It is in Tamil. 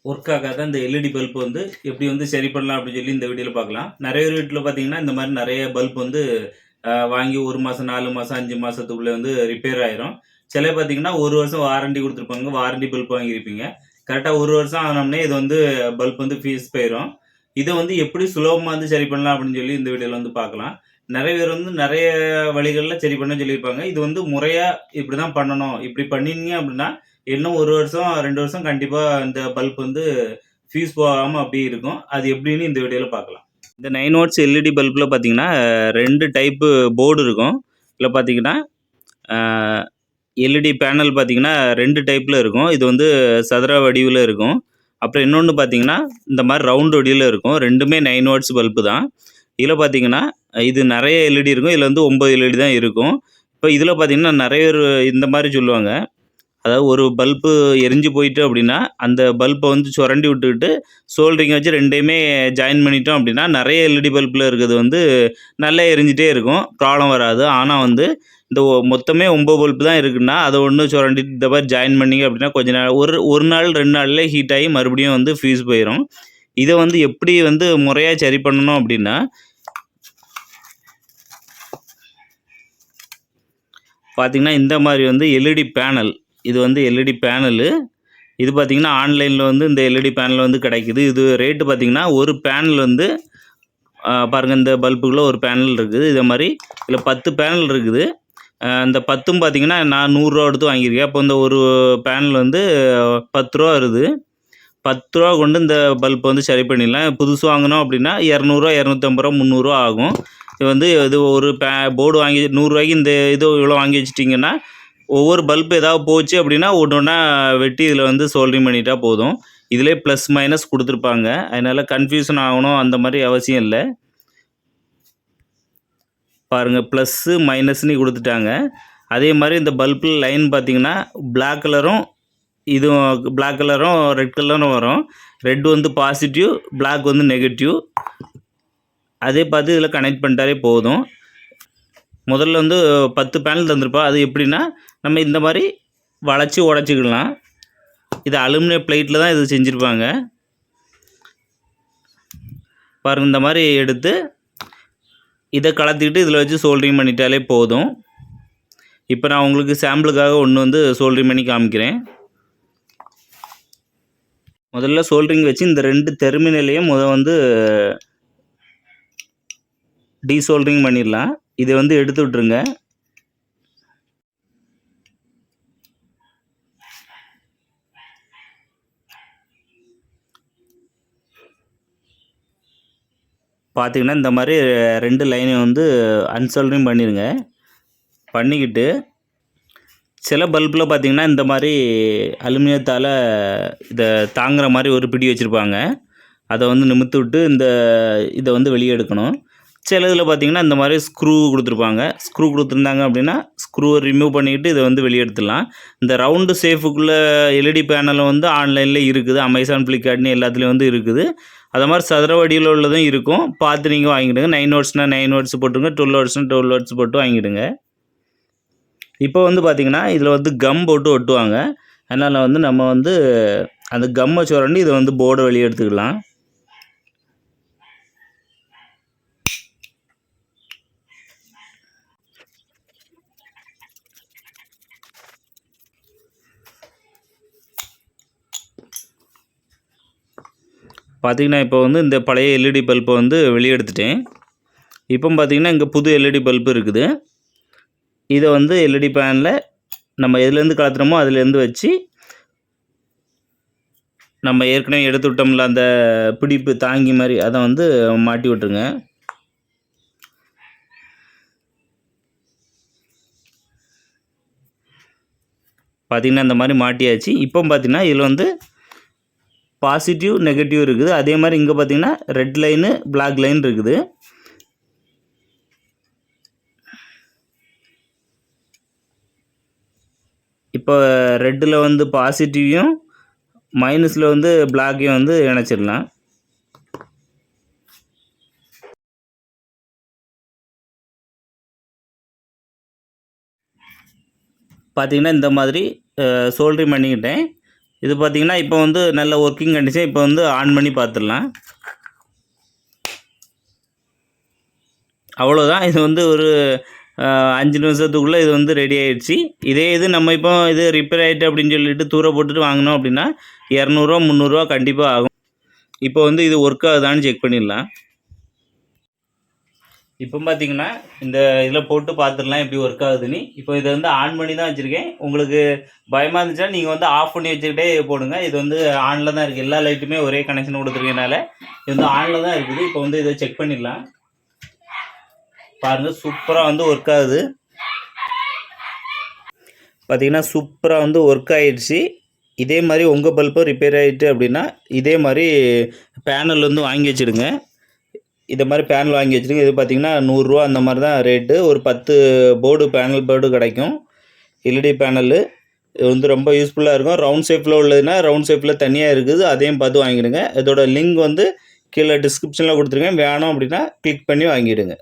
ஒர்க் ஆகாத அந்த எல்இடி பல்ப் வந்து எப்படி வந்து சரி பண்ணலாம் அப்படின்னு சொல்லி இந்த வீடியோவில் பார்க்கலாம். நிறைய வீட்டில் பார்த்தீங்கன்னா இந்த மாதிரி நிறைய பல்ப் வந்து வாங்கி 1 மாதம் 4 மாதம் 5 மாதத்துக்குள்ளே வந்து ரிப்பேர் ஆயிரும். சில பார்த்தீங்கன்னா 1 வருஷம் வாரண்டி கொடுத்துருப்பாங்க. வாரண்டி பல்ப் வாங்கியிருப்பீங்க. கரெக்டாக 1 வருஷம் ஆனோடனே இது வந்து பல்ப் வந்து ஃபீஸ் போயிடும். இதை வந்து எப்படி சுலபமாக வந்து சரி பண்ணலாம் அப்படின்னு சொல்லி இந்த வீடியோவில் வந்து பார்க்கலாம். நிறைய பேர் வந்து நிறைய வழிகளில் சரி பண்ண சொல்லியிருப்பாங்க. இது வந்து முறையாக இப்படி தான் பண்ணணும், இப்படி பண்ணினீங்க அப்படின்னா இன்னும் 1 வருஷம் 2 வருஷம் கண்டிப்பா இந்த பல்ப் வந்து ஃபியூஸ் போகாம அப்படியே இருக்கும். அது எப்படின்னு இந்த வீடியோல பார்க்கலாம். இந்த 9 வாட்ஸ் எல்இடி பல்ப்ல பார்த்தீங்கன்னா 2 டைப்பு போர்டு இருக்கும். இதில் பார்த்தீங்கன்னா எல்இடி பேனல் பார்த்தீங்கன்னா 2 டைப்ல இருக்கும். இது வந்து சதுர வடிவில் இருக்கும். அப்புறம் இன்னொன்று பார்த்தீங்கன்னா இந்த மாதிரி ரவுண்ட் வடிவில் இருக்கும். ரெண்டுமே 9 வாட்ஸ் பல்பு தான். இதில் பார்த்தீங்கன்னா இது நிறைய எல்இடி இருக்கும். இதில் வந்து 9 எல்இடி தான் இருக்கும். இப்போ இதில் பார்த்தீங்கன்னா நிறைய பேர் இந்த மாதிரி சொல்லுவாங்க. அதாவது ஒரு பல்பு எரிஞ்சு போயிட்டு அப்படின்னா, அந்த பல்பை வந்து சுரண்டி விட்டுக்கிட்டு சோல்டரிங் வச்சு 2யுமே ஜாயின் பண்ணிட்டோம் அப்படின்னா, நிறைய எல்இடி பல்பில் இருக்கிறது வந்து நல்லா எரிஞ்சிட்டே இருக்கும். ப்ராப்ளம் வராது. ஆனால் வந்து இந்த மொத்தமே 9 பல்பு தான் இருக்குன்னா, அதை ஒண்ணு சுரண்டிட்டு இந்த மாதிரி ஜாயின் பண்ணீங்க அப்படின்னா, கொஞ்ச நாள் ஒரு நாள் 2 நாள்லயே ஹீட் ஆகி மறுபடியும் வந்து ஃபியூஸ் போயிரும். இதை வந்து எப்படி வந்து முறையா சரி பண்ணணும் அப்படின்னா, பார்த்தீங்கன்னா இந்த மாதிரி வந்து எல்இடி பேனல். இது வந்து எல்இடி பேனலு. இது பார்த்தீங்கன்னா ஆன்லைனில் வந்து இந்த எல்இடி பேனல் வந்து கிடைக்குது. இது ரேட்டு பார்த்தீங்கன்னா ஒரு பேனல் வந்து பாருங்கள், இந்த பல்புக்குள்ள ஒரு பேனல் இருக்குது. இதே மாதிரி இதில் 10 பேனல் இருக்குது. இந்த 10ம் பார்த்தீங்கன்னா நான் 100 ரூபா கொடுத்து வாங்கியிருக்கேன். அப்போ இந்த ஒரு பேனல் வந்து 10 ரூபா வருது. 10 ரூபா கொண்டு இந்த பல்ப் வந்து சரி பண்ணிடலாம். புதுசு வாங்கினோம் அப்படின்னா 200 250 ரூபா 300 ஆகும். இது ஒரு போர்டு வாங்கி 100 ரூபாய்க்கு இந்த இது இவ்வளோ வாங்கி வச்சிட்டிங்கன்னா, ஒவ்வொரு பல்ப் ஏதாவது போச்சு அப்படின்னா ஒன்று ஒன்றா வெட்டி இதில் வந்து சோல்டரிங் பண்ணிட்டா போதும். இதிலே ப்ளஸ் மைனஸ் கொடுத்துருப்பாங்க. அதனால் கன்ஃபியூஷன் ஆகணும் அந்த மாதிரி அவசியம் இல்லை. பாருங்கள், ப்ளஸ்ஸு மைனஸ்னு கொடுத்துட்டாங்க. அதே மாதிரி இந்த பல்பில் லைன் பார்த்தீங்கன்னா பிளாக் கலரும் இதுவும் பிளாக் கலரும் ரெட் கலரும் வரும். ரெட் வந்து பாசிட்டிவ், பிளாக் வந்து நெகட்டிவ். அதே பார்த்து இதில் கனெக்ட் பண்ணிட்டாலே போதும். முதல்ல வந்து 10 பேனல் தந்திருப்பா. அது எப்படின்னா நம்ம இந்த மாதிரி வளைச்சி உடச்சிக்கலாம். இது அலுமினிய பிளேட்டில் தான் இது செஞ்சுருப்பாங்க. பாருங்கள், இந்த மாதிரி எடுத்து இதை கலத்திக்கிட்டு இதில் வச்சு சோல்டரிங் பண்ணிட்டாலே போதும். இப்போ நான் உங்களுக்கு சாம்பிளுக்காக ஒன்று வந்து சோல்டரிங் பண்ணி காமிக்கிறேன். முதல்ல சோல்டரிங் வச்சு இந்த 2 டெர்மினலையும் வந்து டீசோல்டரிங் பண்ணிடலாம். இதை வந்து எடுத்து விட்ருங்க. பார்த்தீங்கன்னா இந்த மாதிரி 2 லைனையும் வந்து அன்சோல்டரிங் பண்ணிடுங்க. பண்ணிக்கிட்டு சில பல்பில் பார்த்தீங்கன்னா இந்த மாதிரி அலுமினியத்தால் இதை தாங்குகிற மாதிரி ஒரு பிடி வச்சுருப்பாங்க. அதை வந்து நிமித்து விட்டு இதை வந்து வெளியே எடுக்கணும். சில இதில் பார்த்தீங்கன்னா இந்த மாதிரி ஸ்க்ரூ கொடுத்துருப்பாங்க. ஸ்க்ரூ கொடுத்துருந்தாங்க அப்படின்னா ஸ்க்ரூவை ரிமூவ் பண்ணிக்கிட்டு இதை வந்து வெளியே எடுத்துடலாம். இந்த ரவுண்டு சேஃபுக்குள்ளே எல்இடி பேனலும் வந்து ஆன்லைனில் இருக்குது. அமேசான், ஃப்ளிப்கார்ட்னு எல்லாத்துலேயும் வந்து இருக்குது. அது மாதிரி சதுர வடிவில் உள்ளதும் இருக்கும். பார்த்து நீங்கள் வாங்கிவிடுங்க. 9 வாட்ஸ்னால் 9 வாட்ஸ் போட்டுங்க. 12 வாட்ஸ்னால் 12 வாட்ஸ் போட்டு வாங்கிவிடுங்க. இப்போ வந்து பார்த்திங்கன்னா இதில் வந்து கம் போட்டு ஒட்டுவாங்க. அதனால் வந்து நம்ம வந்து அந்த கம்மை சுரண்டி இதை வந்து போர்டை வெளியே எடுத்துக்கலாம். பார்த்திங்கன்னா இப்போ வந்து இந்த பழைய எல்இடி பல்பை வந்து வெளியே எடுத்துட்டேன். இப்போ பார்த்திங்கன்னா இங்கே புது எல்இடி பல்பு இருக்குது. இதை வந்து எல்இடி பேனில் நம்ம எதுலேருந்து கலத்துறோமோ அதுலேருந்து வச்சு நம்ம ஏற்கனவே எடுத்து விட்டோம்ல அந்த பிடிப்பு தாங்கி மாதிரி அதை வந்து மாட்டி விட்டுருங்க. பார்த்திங்கன்னா இந்த மாதிரி மாட்டியாச்சு. இப்போ பார்த்திங்கன்னா இதில் வந்து பாசிட்டிவ் நெகட்டிவ் இருக்குது. அதே மாதிரி இங்கே பார்த்திங்கன்னா ரெட் லைனு பிளாக் லைன் இருக்குது. இப்போ ரெட்டில் வந்து பாசிட்டிவையும் மைனஸில் வந்து பிளாக்கையும் வந்து இணைச்சிடலாம். பார்த்திங்கன்னா இந்த மாதிரி சோல்டரிங் பண்ணிக்கிட்டேன். இது பார்த்திங்கன்னா இப்போ வந்து நல்ல ஒர்க்கிங் கண்டிஷன். இப்போ வந்து ஆன் பண்ணி பார்த்துடலாம். அவ்வளோதான். இது வந்து ஒரு 5 நிமிஷத்துக்குள்ளே இது வந்து ரெடி ஆகிடுச்சு. இதே இது நம்ம இப்போ இது ரிப்பேர் ஆகிட்டு அப்படின்னு சொல்லிட்டு தூர போட்டுட்டு வாங்கினோம் அப்படின்னா 200 300 கண்டிப்பாக ஆகும். இப்போ வந்து இது ஒர்க் ஆகுதான்னு செக் பண்ணிடலாம். இப்போ பார்த்தீங்கன்னா இந்த இதில் போட்டு பார்த்துடலாம் எப்படி ஒர்க் ஆகுதுன்னு. இப்போ இதை வந்து ஆன் பண்ணி தான் வச்சுருக்கேன். உங்களுக்கு பயமாக இருந்துச்சுன்னா நீங்கள் வந்து ஆஃப் பண்ணி வச்சுக்கிட்டே போடுங்க. இது வந்து ஆனில் தான் இருக்குது. எல்லா லைட்டுமே ஒரே கனெக்ஷன் கொடுத்துருக்கனால இது வந்து ஆனில் தான் இருக்குது. இப்போ வந்து இதை செக் பண்ணிடலாம். பாருங்கள், சூப்பராக வந்து ஒர்க் ஆகுது. பார்த்தீங்கன்னா சூப்பராக வந்து ஒர்க் ஆகிடுச்சு. இதே மாதிரி உங்கள் பல்பும் ரிப்பேர் ஆகிட்டு அப்படின்னா இதே மாதிரி பேனல் வந்து வாங்கி வச்சுடுங்க. இதை மாதிரி பேனல் வாங்கி வச்சுருங்க. இது பார்த்திங்கன்னா 100 ரூபா அந்த மாதிரி தான் ரேட்டு. ஒரு 10 பேனல் போர்டு கிடைக்கும். எல்இடி பேனலு இது வந்து ரொம்ப யூஸ்ஃபுல்லாக இருக்கும். ரவுண்ட் ஷேப்பில் உள்ளதுன்னா ரவுண்ட் ஷேப்பில் தனியாக இருக்குது, அதையும் பார்த்து வாங்கிடுங்க. இதோட லிங்க் வந்து கீழே டிஸ்கிரிப்ஷனில் கொடுத்துருக்கேன். வேணும் அப்படின்னா கிளிக் பண்ணி வாங்கிடுங்க.